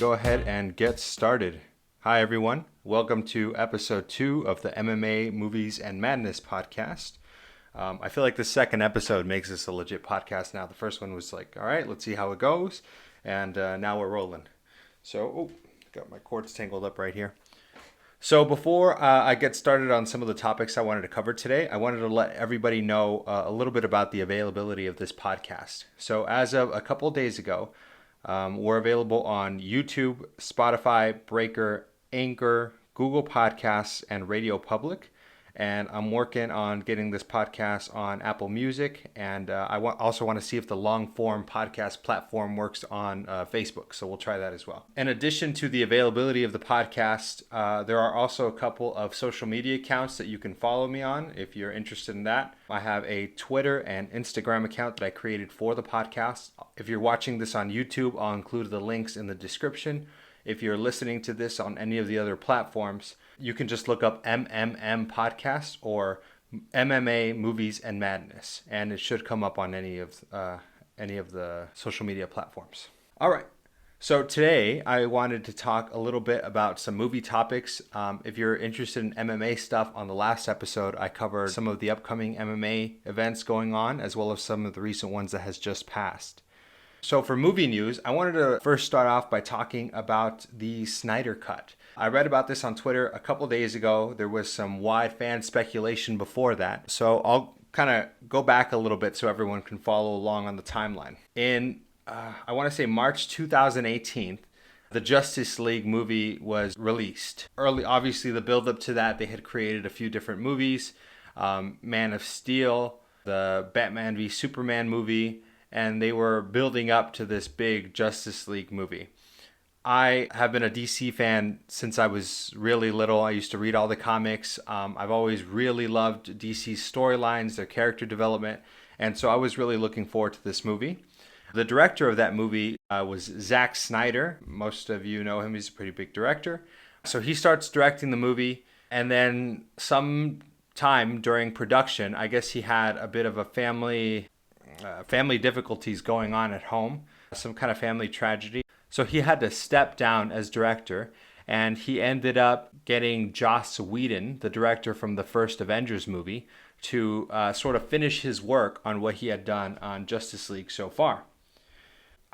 go ahead and get started. Hi, everyone. Welcome to episode 2 of the MMA Movies and Madness podcast. I feel like the second episode makes this a legit podcast now. The first one was like, all right, let's see how it goes. And now we're rolling. So, got my cords tangled up right here. So before I get started on some of the topics I wanted to cover today, I wanted to let everybody know a little bit about the availability of this podcast. So as of a couple of days ago, we're available on YouTube, Spotify, Breaker, Anchor, Google Podcasts, and Radio Public. And I'm working on getting this podcast on Apple Music. And I also want to see if the long-form podcast platform works on Facebook. So we'll try that as well. In addition to the availability of the podcast, there are also a couple of social media accounts that you can follow me on if you're interested in that. I have a Twitter and Instagram account that I created for the podcast. If you're watching this on YouTube, I'll include the links in the description. If you're listening to this on any of the other platforms, you can just look up MMM Podcast or MMA Movies and Madness, and it should come up on any of the social media platforms. All right. So today I wanted to talk a little bit about some movie topics. If you're interested in MMA stuff, on the last episode I covered some of the upcoming MMA events going on, as well as some of the recent ones that has just passed. So for movie news, I wanted to first start off by talking about the Snydercut. I read about this on Twitter a couple days ago. There was some wide fan speculation before that. So I'll kind of go back a little bit so everyone can follow along on the timeline. In, I want to say March 2018, the Justice League movie was released. Early, obviously the build up to that, they had created a few different movies. Man of Steel, the Batman v Superman movie, and they were building up to this big Justice League movie. I have been a DC fan since I was really little. I used to read all the comics. I've always really loved DC's storylines, their character development, and so I was really looking forward to this movie. The director of that movie was Zack Snyder. Most of you know him. He's a pretty big director. So he starts directing the movie, and then sometime during production, I guess he had a bit of a family difficulties going on at home, some kind of family tragedy. So he had to step down as director, and he ended up getting Joss Whedon, the director from the first Avengers movie, to sort of finish his work on what he had done on Justice League so far.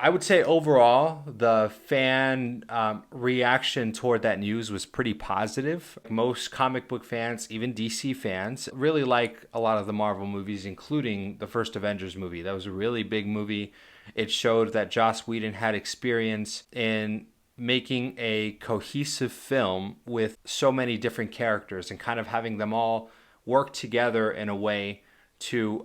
I would say overall, the fan reaction toward that news was pretty positive. Most comic book fans, even DC fans, really like a lot of the Marvel movies, including the first Avengers movie. That was a really big movie. It showed that Joss Whedon had experience in making a cohesive film with so many different characters and kind of having them all work together in a way to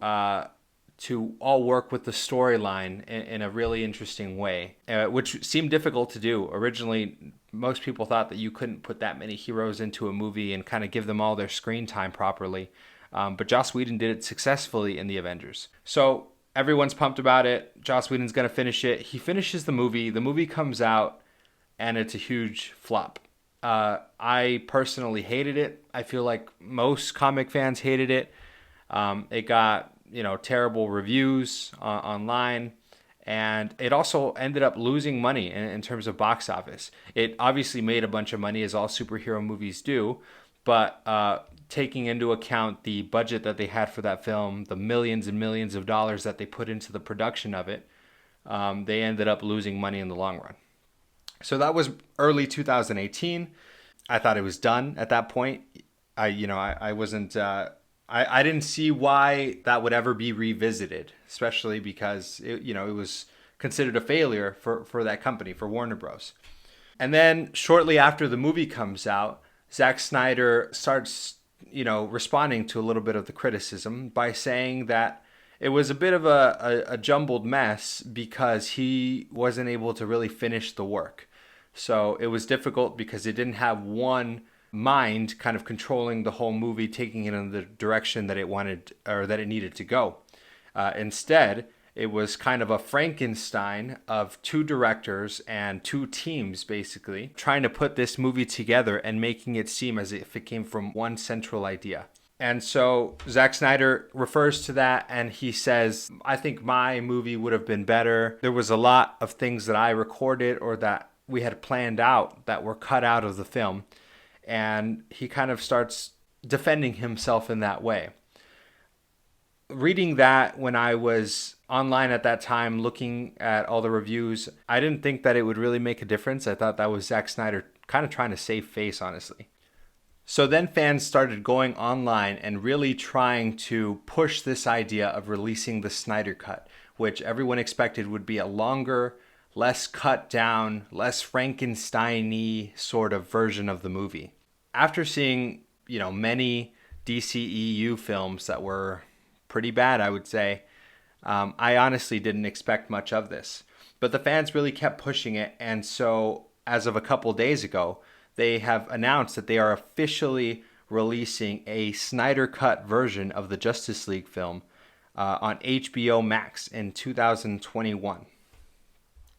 all work with the storyline in a really interesting way, which seemed difficult to do. Originally, most people thought that you couldn't put that many heroes into a movie and kind of give them all their screen time properly. But Joss Whedon did it successfully in the Avengers. So everyone's pumped about it. Joss Whedon's going to finish it. He finishes the movie. The movie comes out, and it's a huge flop. I personally hated it. I feel like most comic fans hated it. It got terrible reviews online, and it also ended up losing money in terms of box office. It obviously made a bunch of money, as all superhero movies do, but taking into account the budget that they had for that film, the millions and millions of dollars that they put into the production of it, they ended up losing money in the long run. So that was early 2018. I thought it was done at that point. I wasn't. I didn't see why that would ever be revisited, especially because it was considered a failure for that company, for Warner Bros. And then shortly after the movie comes out, Zack Snyder starts, responding to a little bit of the criticism by saying that it was a bit of a jumbled mess because he wasn't able to really finish the work. So it was difficult because it didn't have one mind kind of controlling the whole movie, taking it in the direction that it wanted or that it needed to go. Instead, it was kind of a Frankenstein of two directors and two teams, basically, trying to put this movie together and making it seem as if it came from one central idea. And so Zack Snyder refers to that and he says, I think my movie would have been better. There was a lot of things that I recorded or that we had planned out that were cut out of the film. And he kind of starts defending himself in that way. Reading that when I was online at that time, looking at all the reviews, I didn't think that it would really make a difference. I thought that was Zack Snyder kind of trying to save face, honestly. So then fans started going online and really trying to push this idea of releasing the Snyder Cut, which everyone expected would be a longer, less cut down, less Frankenstein-y sort of version of the movie. After seeing, many DCEU films that were pretty bad, I would say, I honestly didn't expect much of this. But the fans really kept pushing it, and so as of a couple days ago, they have announced that they are officially releasing a Snyder Cut version of the Justice League film on HBO Max in 2021.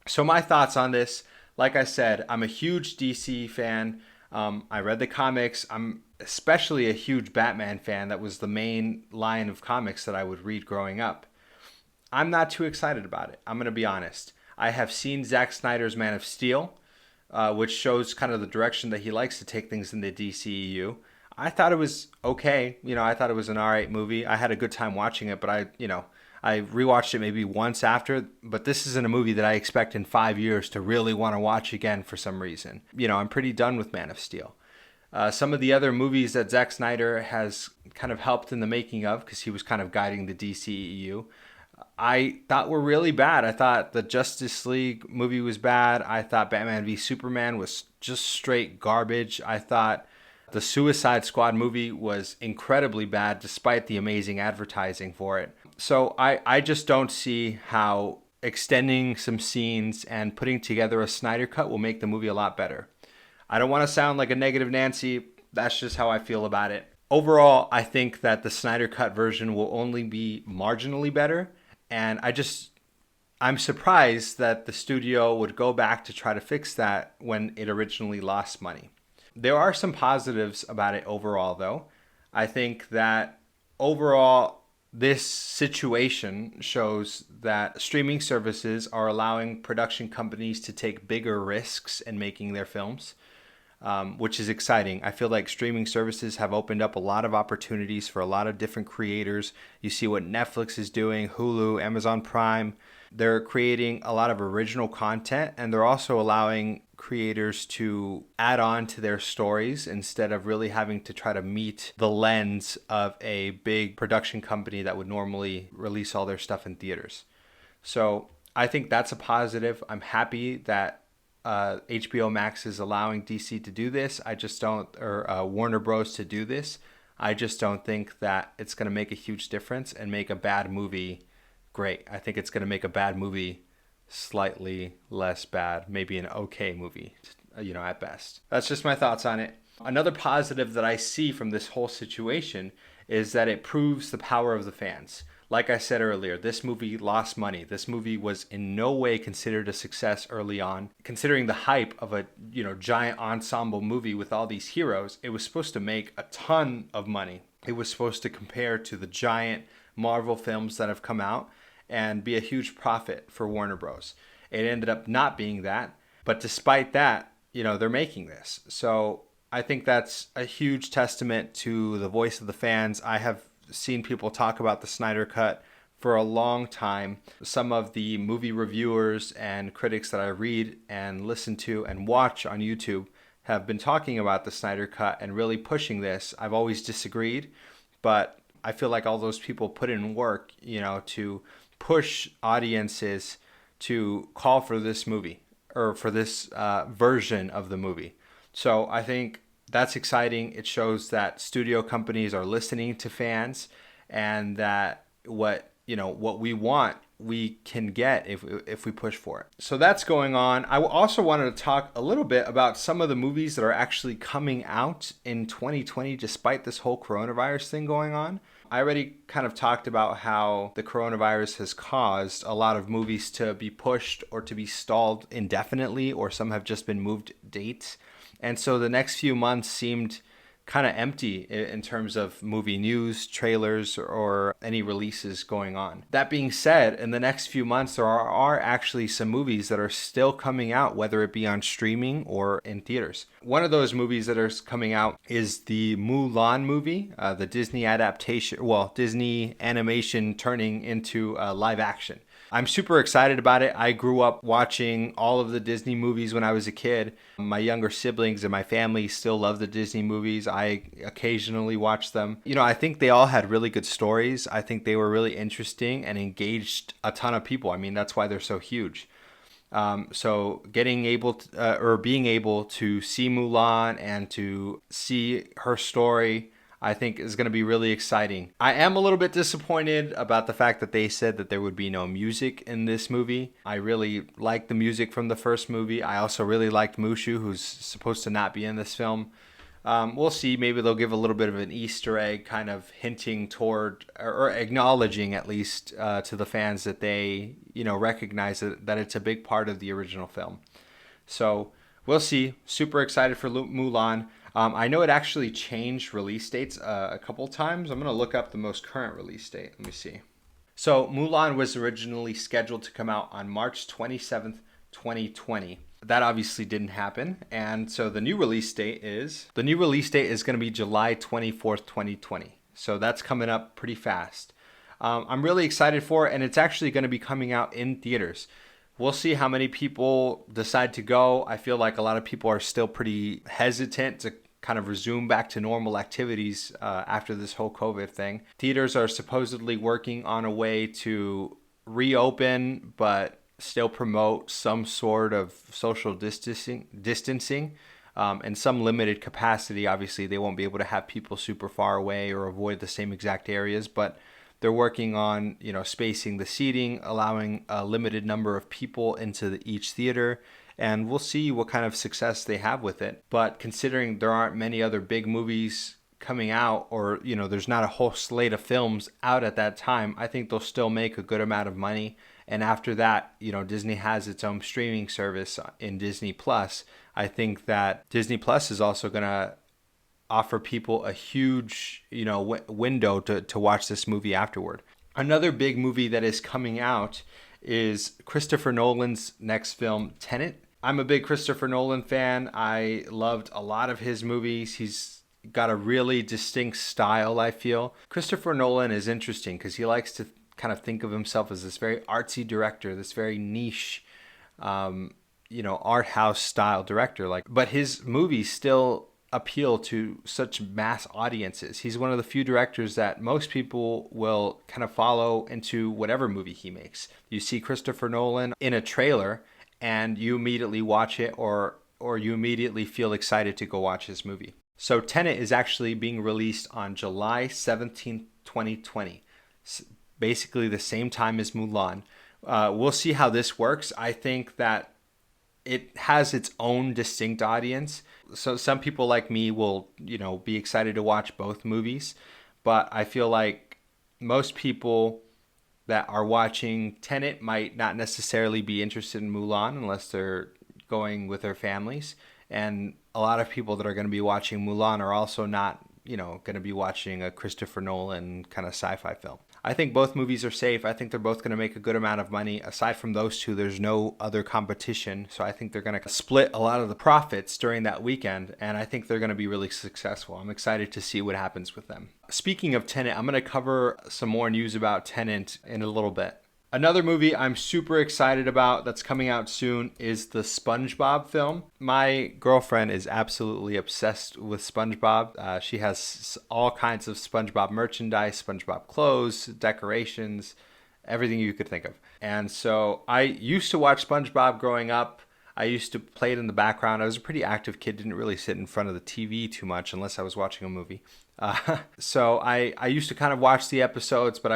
So my thoughts on this, like I said, I'm a huge DC fan. I read the comics. I'm especially a huge Batman fan. That was the main line of comics that I would read growing up. I'm not too excited about it. I'm going to be honest. I have seen Zack Snyder's Man of Steel, which shows kind of the direction that he likes to take things in the DCEU. I thought it was okay. I thought it was an all right movie. I had a good time watching it, but I rewatched it maybe once after, but this isn't a movie that I expect in 5 years to really want to watch again for some reason. I'm pretty done with Man of Steel. Some of the other movies that Zack Snyder has kind of helped in the making of, because he was kind of guiding the DCEU, I thought were really bad. I thought the Justice League movie was bad. I thought Batman v Superman was just straight garbage. I thought the Suicide Squad movie was incredibly bad despite the amazing advertising for it. So I just don't see how extending some scenes and putting together a Snyder Cut will make the movie a lot better. I don't want to sound like a negative Nancy. That's just how I feel about it. Overall, I think that the Snyder Cut version will only be marginally better. And I'm surprised that the studio would go back to try to fix that when it originally lost money. There are some positives about it overall, though. I think that overall, this situation shows that streaming services are allowing production companies to take bigger risks in making their films, which is exciting. I feel like streaming services have opened up a lot of opportunities for a lot of different creators. You see what Netflix is doing, Hulu, Amazon Prime. They're creating a lot of original content, and they're also allowing creators to add on to their stories instead of really having to try to meet the lens of a big production company that would normally release all their stuff in theaters. So I think that's a positive. I'm happy that HBO Max is allowing DC to do this. Or Warner Bros. To do this. I just don't think that it's going to make a huge difference and make a bad movie great. I think it's going to make a bad movie slightly less bad, maybe an okay movie, at best. That's just my thoughts on it. Another positive that I see from this whole situation is that it proves the power of the fans. Like I said earlier, this movie lost money. This movie was in no way considered a success early on. Considering the hype of a, giant ensemble movie with all these heroes, it was supposed to make a ton of money. It was supposed to compare to the giant Marvel films that have come out and be a huge profit for Warner Bros. It ended up not being that, but despite that, they're making this. So I think that's a huge testament to the voice of the fans. I have seen people talk about the Snyder Cut for a long time. Some of the movie reviewers and critics that I read and listen to and watch on YouTube have been talking about the Snyder Cut and really pushing this. I've always disagreed, but I feel like all those people put in work, to push audiences to call for this movie or for this version of the movie. So I think that's exciting. It shows that studio companies are listening to fans, and that what we want, we can get if we push for it. So that's going on. I also wanted to talk a little bit about some of the movies that are actually coming out in 2020 despite this whole coronavirus thing going on. I already kind of talked about how the coronavirus has caused a lot of movies to be pushed or to be stalled indefinitely, or some have just been moved dates. And so the next few months seemed kind of empty in terms of movie news, trailers, or any releases going on. That being said, in the next few months, there are actually some movies that are still coming out, whether it be on streaming or in theaters. One of those movies that are coming out is the Mulan movie, the Disney adaptation, Disney animation turning into live action. I'm super excited about it. I grew up watching all of the Disney movies when I was a kid. My younger siblings and my family still love the Disney movies. I occasionally watch them. I think they all had really good stories. I think they were really interesting and engaged a ton of people. I mean, that's why they're so huge. So being able to see Mulan and to see her story, I think is going to be really exciting. I am a little bit disappointed about the fact that they said that there would be no music in this movie. I really liked the music from the first movie. I also really liked Mushu, who's supposed to not be in this film. We'll see. Maybe they'll give a little bit of an Easter egg, kind of hinting toward or acknowledging at least to the fans that they, recognize that it's a big part of the original film. So we'll see. Super excited for Mulan. I know it actually changed release dates a couple times. I'm going to look up the most current release date. Let me see. So Mulan was originally scheduled to come out on March 27th, 2020. That obviously didn't happen. And so the new release date is going to be July 24th, 2020. So that's coming up pretty fast. I'm really excited for it, and it's actually going to be coming out in theaters. We'll see how many people decide to go. I feel like a lot of people are still pretty hesitant to kind of resume back to normal activities after this whole COVID thing. Theaters are supposedly working on a way to reopen, but still promote some sort of social distancing and some limited capacity. Obviously, they won't be able to have people super far away or avoid the same exact areas, but they're working on, spacing the seating, allowing a limited number of people into each theater, and we'll see what kind of success they have with it. But considering there aren't many other big movies coming out, or, there's not a whole slate of films out at that time, I think they'll still make a good amount of money. And after that, Disney has its own streaming service in Disney Plus. I think that Disney Plus is also going to offer people a huge, window to watch this movie afterward. Another big movie that is coming out is Christopher Nolan's next film, Tenet. I'm a big Christopher Nolan fan. I loved a lot of his movies. He's got a really distinct style, I feel. Christopher Nolan is interesting because he likes to kind of think of himself as this very artsy director, this very niche, art house style director. But his movies still appeal to such mass audiences. He's one of the few directors that most people will kind of follow into whatever movie he makes. You see Christopher Nolan in a trailer and you immediately watch it, or you immediately feel excited to go watch his movie. So Tenet is actually being released on July 17th, 2020. Basically the same time as Mulan. We'll see how this works. I think that it has its own distinct audience. So some people like me will, be excited to watch both movies. But I feel like most people that are watching Tenet might not necessarily be interested in Mulan unless they're going with their families. And a lot of people that are going to be watching Mulan are also not, going to be watching a Christopher Nolan kind of sci-fi film. I think both movies are safe. I think they're both going to make a good amount of money. Aside from those two, there's no other competition. So I think they're going to split a lot of the profits during that weekend. And I think they're going to be really successful. I'm excited to see what happens with them. Speaking of Tenet, I'm going to cover some more news about Tenet in a little bit. Another movie I'm super excited about that's coming out soon is the SpongeBob film. My girlfriend is absolutely obsessed with SpongeBob. She has all kinds of SpongeBob merchandise, SpongeBob clothes, decorations, everything you could think of. And so I used to watch SpongeBob growing up. I used to play it in the background. I was a pretty active kid, didn't really sit in front of the TV too much unless I was watching a movie. So I used to kind of watch the episodes, but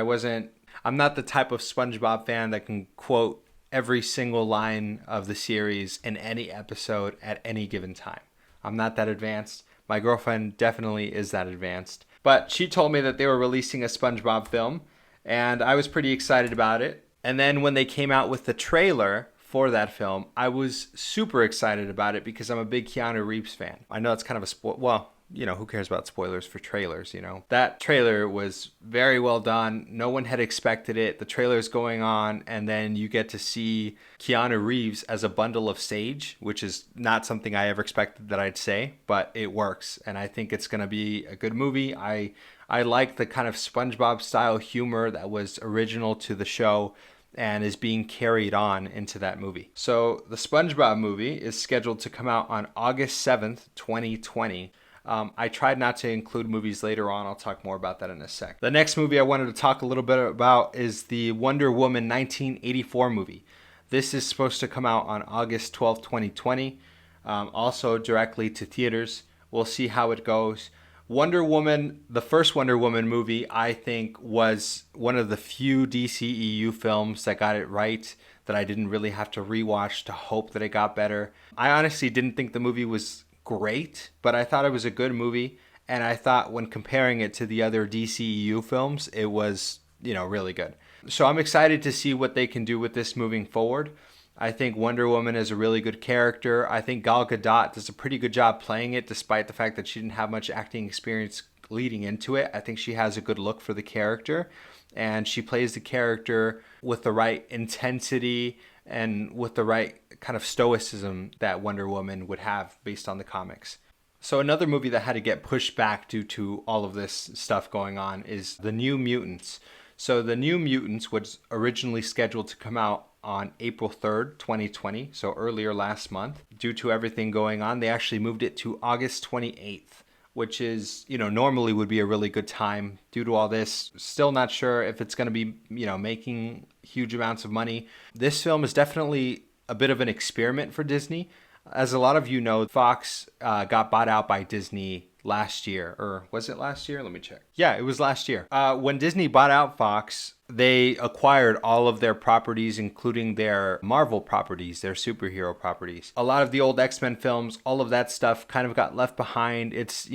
I'm not the type of SpongeBob fan that can quote every single line of the series in any episode at any given time. I'm not that advanced. My girlfriend definitely is that advanced. But she told me that they were releasing a SpongeBob film, and I was pretty excited about it. And then when they came out with the trailer for that film, I was super excited about it because I'm a big Keanu Reeves fan. I know it's kind of a who cares about spoilers for trailers, That trailer was very well done. No one had expected it. The trailer's going on, and then you get to see Keanu Reeves as a bundle of sage, which is not something I ever expected that I'd say, but it works. And I think it's going to be a good movie. I like the kind of SpongeBob style humor that was original to the show and is being carried on into that movie. So the SpongeBob movie is scheduled to come out on August 7th, 2020. I tried not to include movies later on. I'll talk more about that in a sec. The next movie I wanted to talk a little bit about is the Wonder Woman 1984 movie. This is supposed to come out on August 12th, 2020, also directly to theaters. We'll see how it goes. Wonder Woman, the first Wonder Woman movie, I think was one of the few DCEU films that got it right, that I didn't really have to rewatch to hope that it got better. I honestly didn't think the movie was great, but I thought it was a good movie, and I thought when comparing it to the other DCEU films, it was, really good. So I'm excited to see what they can do with this moving forward. I think Wonder Woman is a really good character. I think Gal Gadot does a pretty good job playing it, despite the fact that she didn't have much acting experience leading into it. I think she has a good look for the character, and she plays the character with the right intensity and with the right kind of stoicism that Wonder Woman would have based on the comics. So another movie that had to get pushed back due to all of this stuff going on is The New Mutants. So The New Mutants was originally scheduled to come out on April 3rd, 2020, so earlier last month. Due to everything going on, they actually moved it to August 28th, which is, normally would be a really good time. Due to all this, still not sure if it's going to be, making huge amounts of money. This film is definitely a bit of an experiment for Disney. As a lot of you know, Fox got bought out by Disney last year, or was it last year? Let me check. Yeah, it was last year. When Disney bought out Fox, they acquired all of their properties, including their Marvel properties, their superhero properties. A lot of the old X-Men films, all of that stuff kind of got left behind. It's,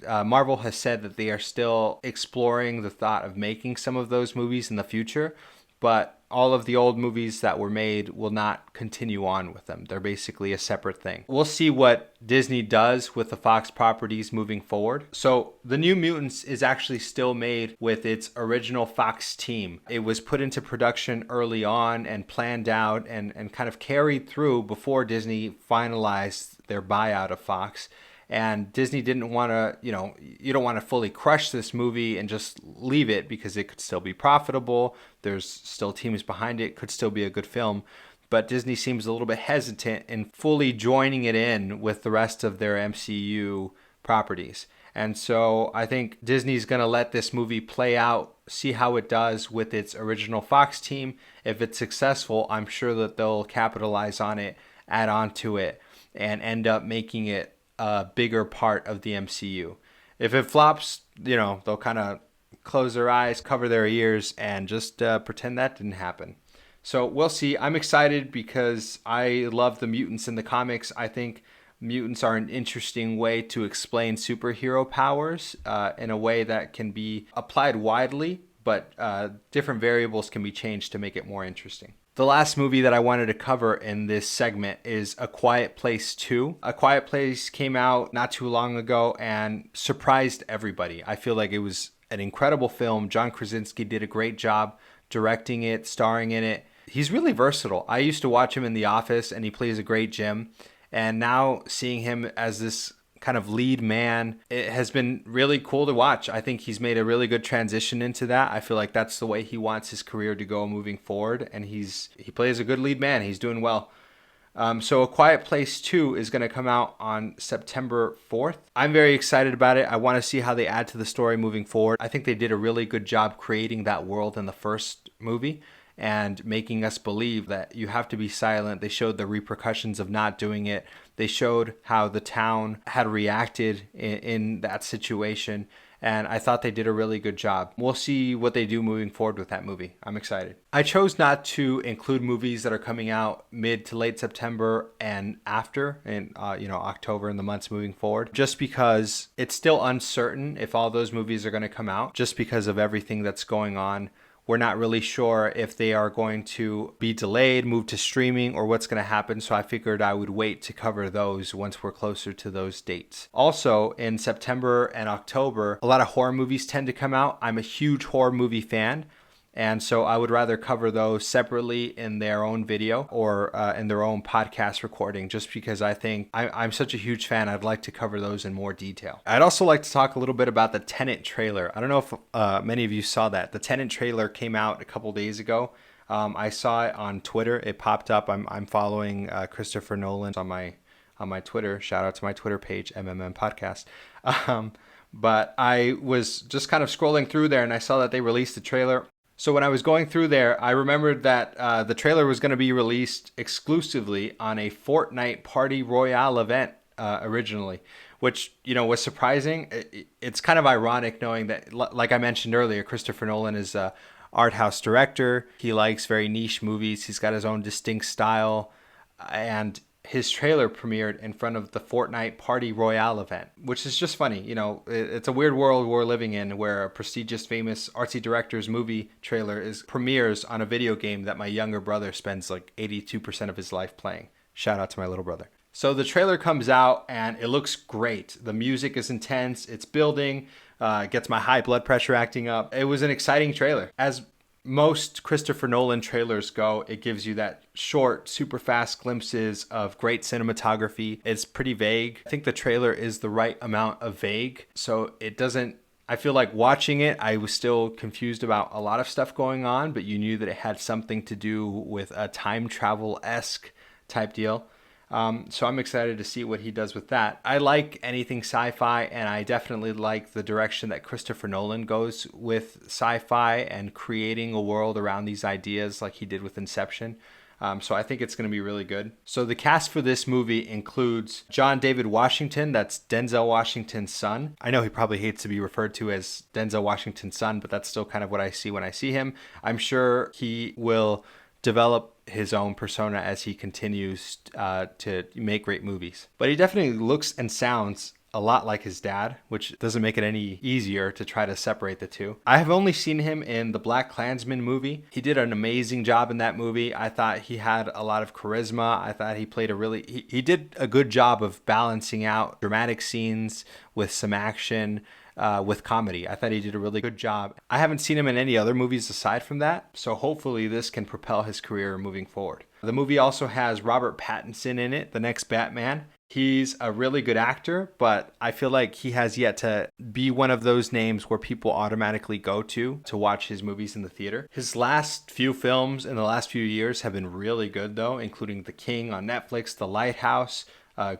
Marvel has said that they are still exploring the thought of making some of those movies in the future, but all of the old movies that were made will not continue on with them. They're basically a separate thing. We'll see what Disney does with the Fox properties moving forward. So The New Mutants is actually still made with its original Fox team. It was put into production early on and planned out and kind of carried through before Disney finalized their buyout of Fox. And Disney didn't want to, you don't want to fully crush this movie and just leave it, because it could still be profitable. There's still teams behind it. Could still be a good film. But Disney seems a little bit hesitant in fully joining it in with the rest of their MCU properties. And so I think Disney's going to let this movie play out, see how it does with its original Fox team. If it's successful, I'm sure that they'll capitalize on it, add on to it, and end up making it a bigger part of the MCU. If it flops, they'll kind of close their eyes, cover their ears, and just pretend that didn't happen. So we'll see. I'm excited because I love the mutants in the comics. I think mutants are an interesting way to explain superhero powers in a way that can be applied widely, but different variables can be changed to make it more interesting. The last movie that I wanted to cover in this segment is A Quiet Place 2. A Quiet Place came out not too long ago and surprised everybody. I feel like it was an incredible film. John Krasinski did a great job directing it, starring in it. He's really versatile. I used to watch him in The Office, and he plays a great Jim. And now seeing him as this kind of lead man, it has been really cool to watch. I think he's made a really good transition into that. I feel like that's the way he wants his career to go moving forward, and he plays a good lead man. He's doing well. So A Quiet Place 2 is going to come out on September 4th. I'm very excited about it. I want to see how they add to the story moving forward. I think they did a really good job creating that world in the first movie and making us believe that you have to be silent. They showed the repercussions of not doing it. They showed how the town had reacted in that situation. And I thought they did a really good job. We'll see what they do moving forward with that movie. I'm excited. I chose not to include movies that are coming out mid to late September and after, in October and the months moving forward, just because it's still uncertain if all those movies are going to come out, just because of everything that's going on We're not really sure if they are going to be delayed, moved to streaming, or what's going to happen. So I figured I would wait to cover those once we're closer to those dates. Also, in September and October, a lot of horror movies tend to come out. I'm a huge horror movie fan. And so I would rather cover those separately in their own video or in their own podcast recording, just because I think I'm such a huge fan. I'd like to cover those in more detail. I'd also like to talk a little bit about the Tenet trailer. I don't know if many of you saw that. The Tenet trailer came out a couple days ago. I saw it on Twitter. It popped up. I'm following Christopher Nolan on my Twitter. Shout out to my Twitter page, MMM Podcast. But I was just kind of scrolling through there and I saw that they released the trailer. So when I was going through there, I remembered that the trailer was going to be released exclusively on a Fortnite Party Royale event originally, which, was surprising. It's kind of ironic knowing that, like I mentioned earlier, Christopher Nolan is an art house director. He likes very niche movies. He's got his own distinct style. And his trailer premiered in front of the Fortnite Party Royale event, which is just funny. It's a weird world we're living in where a prestigious, famous artsy director's movie trailer premieres on a video game that my younger brother spends like 82% of his life playing. Shout out to my little brother. So the trailer comes out and it looks great. The music is intense. It's building, gets my high blood pressure acting up. It was an exciting trailer. As most Christopher Nolan trailers go, it gives you that short, super fast glimpses of great cinematography. It's pretty vague. I think the trailer is the right amount of vague. So I feel like watching it, I was still confused about a lot of stuff going on, but you knew that it had something to do with a time travel-esque type deal. So I'm excited to see what he does with that. I like anything sci-fi, and I definitely like the direction that Christopher Nolan goes with sci-fi and creating a world around these ideas like he did with Inception. So I think it's going to be really good. So the cast for this movie includes John David Washington, that's Denzel Washington's son. I know he probably hates to be referred to as Denzel Washington's son, but that's still kind of what I see when I see him. I'm sure he will develop his own persona as he continues to make great movies. But he definitely looks and sounds a lot like his dad, which doesn't make it any easier to try to separate the two. I have only seen him in the Black Klansman movie. He did an amazing job in that movie. I thought he had a lot of charisma. I thought he played he did a good job of balancing out dramatic scenes with some action, with comedy. I thought he did a really good job. I haven't seen him in any other movies aside from that, so hopefully this can propel his career moving forward. The movie also has Robert Pattinson in it, the next Batman. He's a really good actor, but I feel like he has yet to be one of those names where people automatically go to watch his movies in the theater. His last few films in the last few years have been really good though, including The King on Netflix, The Lighthouse,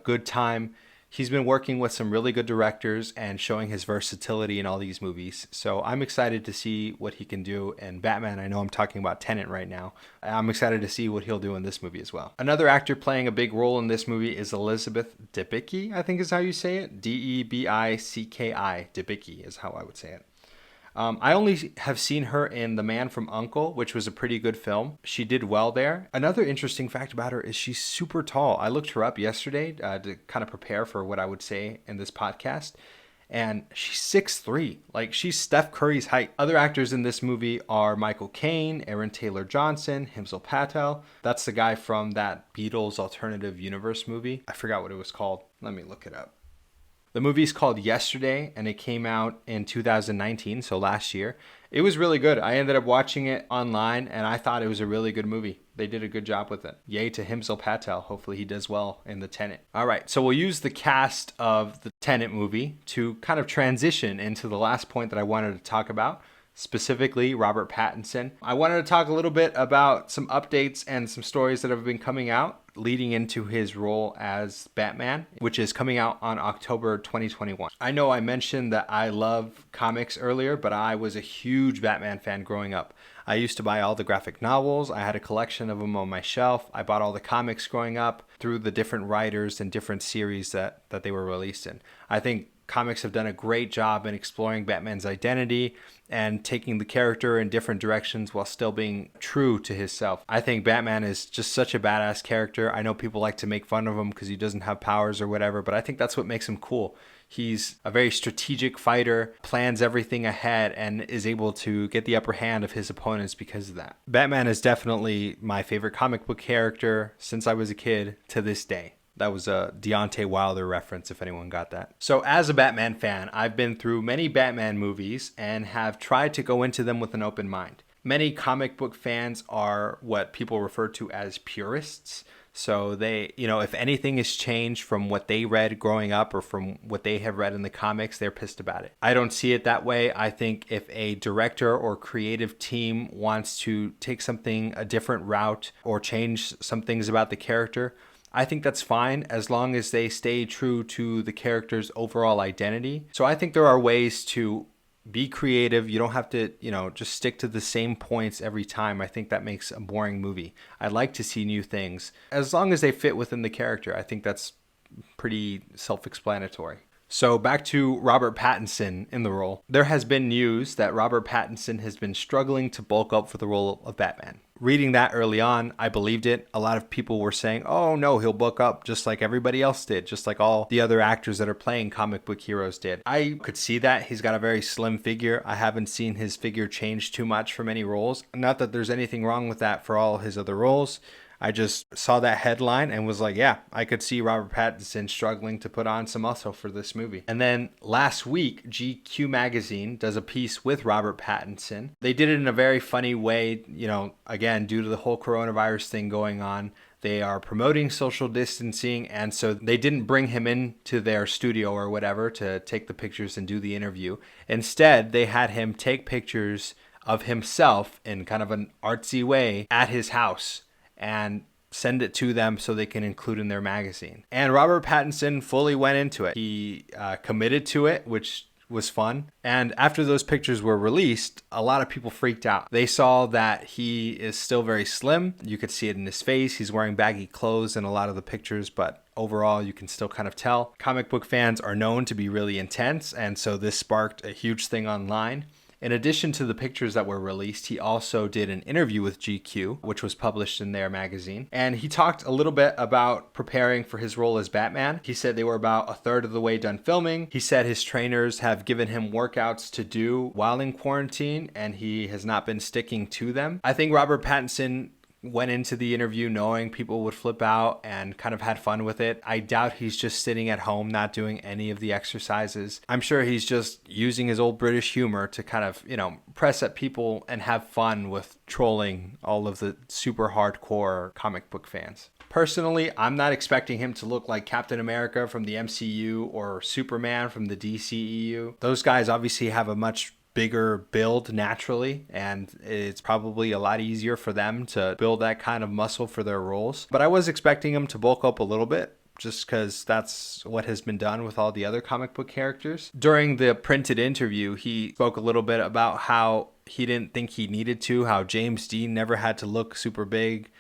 Good Time. He's been working with some really good directors and showing his versatility in all these movies. So I'm excited to see what he can do in Batman. I know I'm talking about Tenet right now. I'm excited to see what he'll do in this movie as well. Another actor playing a big role in this movie is Elizabeth Debicki, I think is how you say it. Debicki. Debicki is how I would say it. I only have seen her in The Man from U.N.C.L.E., which was a pretty good film. She did well there. Another interesting fact about her is she's super tall. I looked her up yesterday to kind of prepare for what I would say in this podcast. And she's 6'3". Like, she's Steph Curry's height. Other actors in this movie are Michael Caine, Aaron Taylor Johnson, Himsal Patel. That's the guy from that Beatles Alternative Universe movie. I forgot what it was called. Let me look it up. The movie's called Yesterday, and it came out in 2019, so last year. It was really good. I ended up watching it online, and I thought it was a really good movie. They did a good job with it. Yay to Himsal Patel. Hopefully he does well in the Tenet. All right, so we'll use the cast of the Tenet movie to kind of transition into the last point that I wanted to talk about, specifically Robert Pattinson. I wanted to talk a little bit about some updates and some stories that have been coming out leading into his role as Batman, which is coming out on October 2021. I know I mentioned that I love comics earlier, but I was a huge Batman fan growing up. I used to buy all the graphic novels. I had a collection of them on my shelf. I bought all the comics growing up through the different writers and different series that they were released in. I think comics have done a great job in exploring Batman's identity and taking the character in different directions while still being true to himself. I think Batman is just such a badass character. I know people like to make fun of him because he doesn't have powers or whatever, but I think that's what makes him cool. He's a very strategic fighter, plans everything ahead, and is able to get the upper hand of his opponents because of that. Batman is definitely my favorite comic book character since I was a kid to this day. That was a Deontay Wilder reference, if anyone got that. So as a Batman fan, I've been through many Batman movies and have tried to go into them with an open mind. Many comic book fans are what people refer to as purists. So they, if anything has changed from what they read growing up or from what they have read in the comics, they're pissed about it. I don't see it that way. I think if a director or creative team wants to take something a different route or change some things about the character, I think that's fine as long as they stay true to the character's overall identity. So I think there are ways to be creative. You don't have to, just stick to the same points every time. I think that makes a boring movie. I'd like to see new things. As long as they fit within the character, I think that's pretty self-explanatory. So back to Robert Pattinson in the role. There has been news that Robert Pattinson has been struggling to bulk up for the role of Batman. Reading that early on, I believed it. A lot of people were saying, oh no, he'll bulk up just like everybody else did, just like all the other actors that are playing comic book heroes did. I could see that. He's got a very slim figure. I haven't seen his figure change too much for many roles. Not that there's anything wrong with that for all his other roles. I just saw that headline and was like, yeah, I could see Robert Pattinson struggling to put on some muscle for this movie. And then last week, GQ magazine does a piece with Robert Pattinson. They did it in a very funny way, again, due to the whole coronavirus thing going on. They are promoting social distancing, and so they didn't bring him into their studio or whatever to take the pictures and do the interview. Instead, they had him take pictures of himself in kind of an artsy way at his house and send it to them so they can include in their magazine. And Robert Pattinson fully went into it. He committed to it, which was fun. And after those pictures were released, a lot of people freaked out. They saw that he is still very slim. You could see it in his face. He's wearing baggy clothes in a lot of the pictures, but overall, you can still kind of tell. Comic book fans are known to be really intense, and so this sparked a huge thing online. In addition to the pictures that were released, he also did an interview with GQ, which was published in their magazine. And he talked a little bit about preparing for his role as Batman. He said they were about a third of the way done filming. He said his trainers have given him workouts to do while in quarantine, and he has not been sticking to them. I think Robert Pattinson went into the interview knowing people would flip out and kind of had fun with it. I doubt he's just sitting at home not doing any of the exercises. I'm sure he's just using his old British humor to kind of, press at people and have fun with trolling all of the super hardcore comic book fans. Personally, I'm not expecting him to look like Captain America from the MCU or Superman from the DCEU. Those guys obviously have a much bigger build naturally, and it's probably a lot easier for them to build that kind of muscle for their roles. But I was expecting him to bulk up a little bit just because that's what has been done with all the other comic book characters. During the printed interview, he spoke a little bit about how he didn't think he needed to, how James Dean never had to look super big.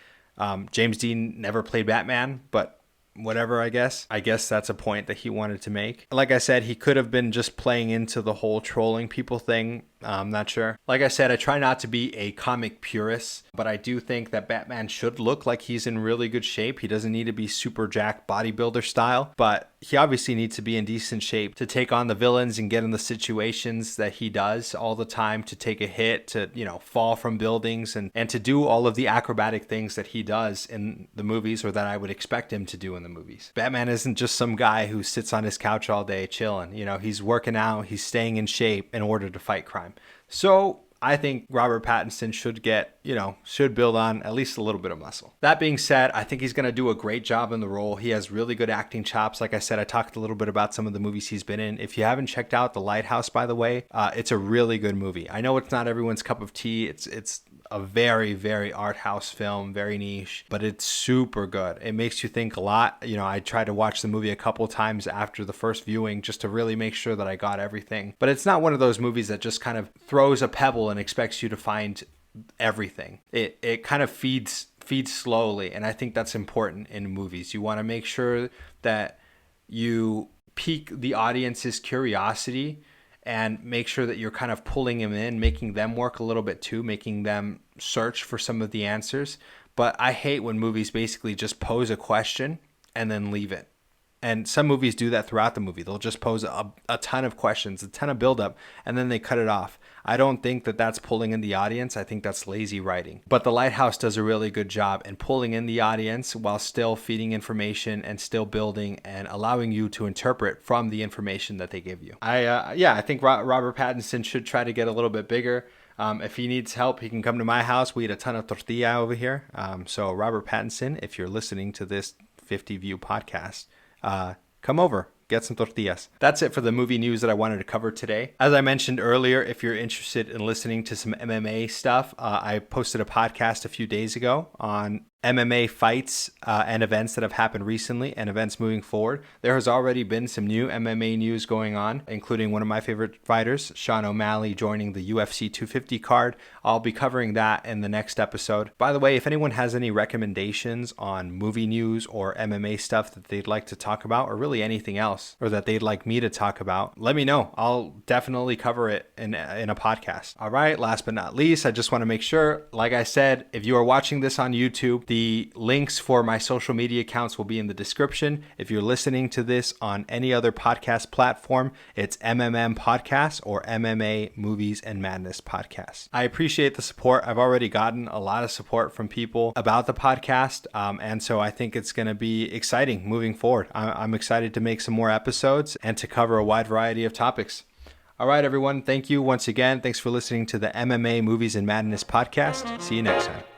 James Dean never played Batman, but whatever, I guess. I guess that's a point that he wanted to make. Like I said, he could have been just playing into the whole trolling people thing. I'm not sure. Like I said, I try not to be a comic purist, but I do think that Batman should look like he's in really good shape. He doesn't need to be super jacked bodybuilder style, but he obviously needs to be in decent shape to take on the villains and get in the situations that he does all the time, to take a hit, to, fall from buildings and to do all of the acrobatic things that he does in the movies, or that I would expect him to do in the movies. Batman isn't just some guy who sits on his couch all day chilling. He's working out, he's staying in shape in order to fight crime. So I think Robert Pattinson should build on at least a little bit of muscle. That being said, I think he's going to do a great job in the role. He has really good acting chops. Like I said, I talked a little bit about some of the movies he's been in. If you haven't checked out The Lighthouse, by the way, it's a really good movie. I know it's not everyone's cup of tea. It's a very, very art house film, very niche, but it's super good. It makes you think a lot. I tried to watch the movie a couple times after the first viewing just to really make sure that I got everything. But it's not one of those movies that just kind of throws a pebble and expects you to find everything. It kind of feeds slowly, and I think that's important in movies. You want to make sure that you pique the audience's curiosity and make sure that you're kind of pulling them in, making them work a little bit too, making them search for some of the answers. But I hate when movies basically just pose a question and then leave it. And some movies do that throughout the movie. They'll just pose a ton of questions, a ton of buildup, and then they cut it off. I don't think that that's pulling in the audience. I think that's lazy writing. But The Lighthouse does a really good job in pulling in the audience while still feeding information and still building and allowing you to interpret from the information that they give you. I think Robert Pattinson should try to get a little bit bigger. If he needs help, he can come to my house. We eat a ton of tortilla over here. So Robert Pattinson, if you're listening to this 50 view podcast, come over, get some tortillas. That's it for the movie news that I wanted to cover today. As I mentioned earlier, if you're interested in listening to some MMA stuff, I posted a podcast a few days ago on MMA fights and events that have happened recently and events moving forward. There has already been some new MMA news going on, including one of my favorite fighters, Sean O'Malley, joining the UFC 250 card. I'll be covering that in the next episode. By the way, if anyone has any recommendations on movie news or MMA stuff that they'd like to talk about, or really anything else, or that they'd like me to talk about, let me know. I'll definitely cover it in a podcast. All right, last but not least, I just want to make sure, like I said, if you are watching this on YouTube, the links for my social media accounts will be in the description. If you're listening to this on any other podcast platform, it's MMM Podcast or MMA Movies and Madness Podcast. I appreciate the support. I've already gotten a lot of support from people about the podcast, and so I think it's going to be exciting moving forward. I'm excited to make some more episodes and to cover a wide variety of topics. All right, everyone. Thank you once again. Thanks for listening to the MMA Movies and Madness Podcast. See you next time.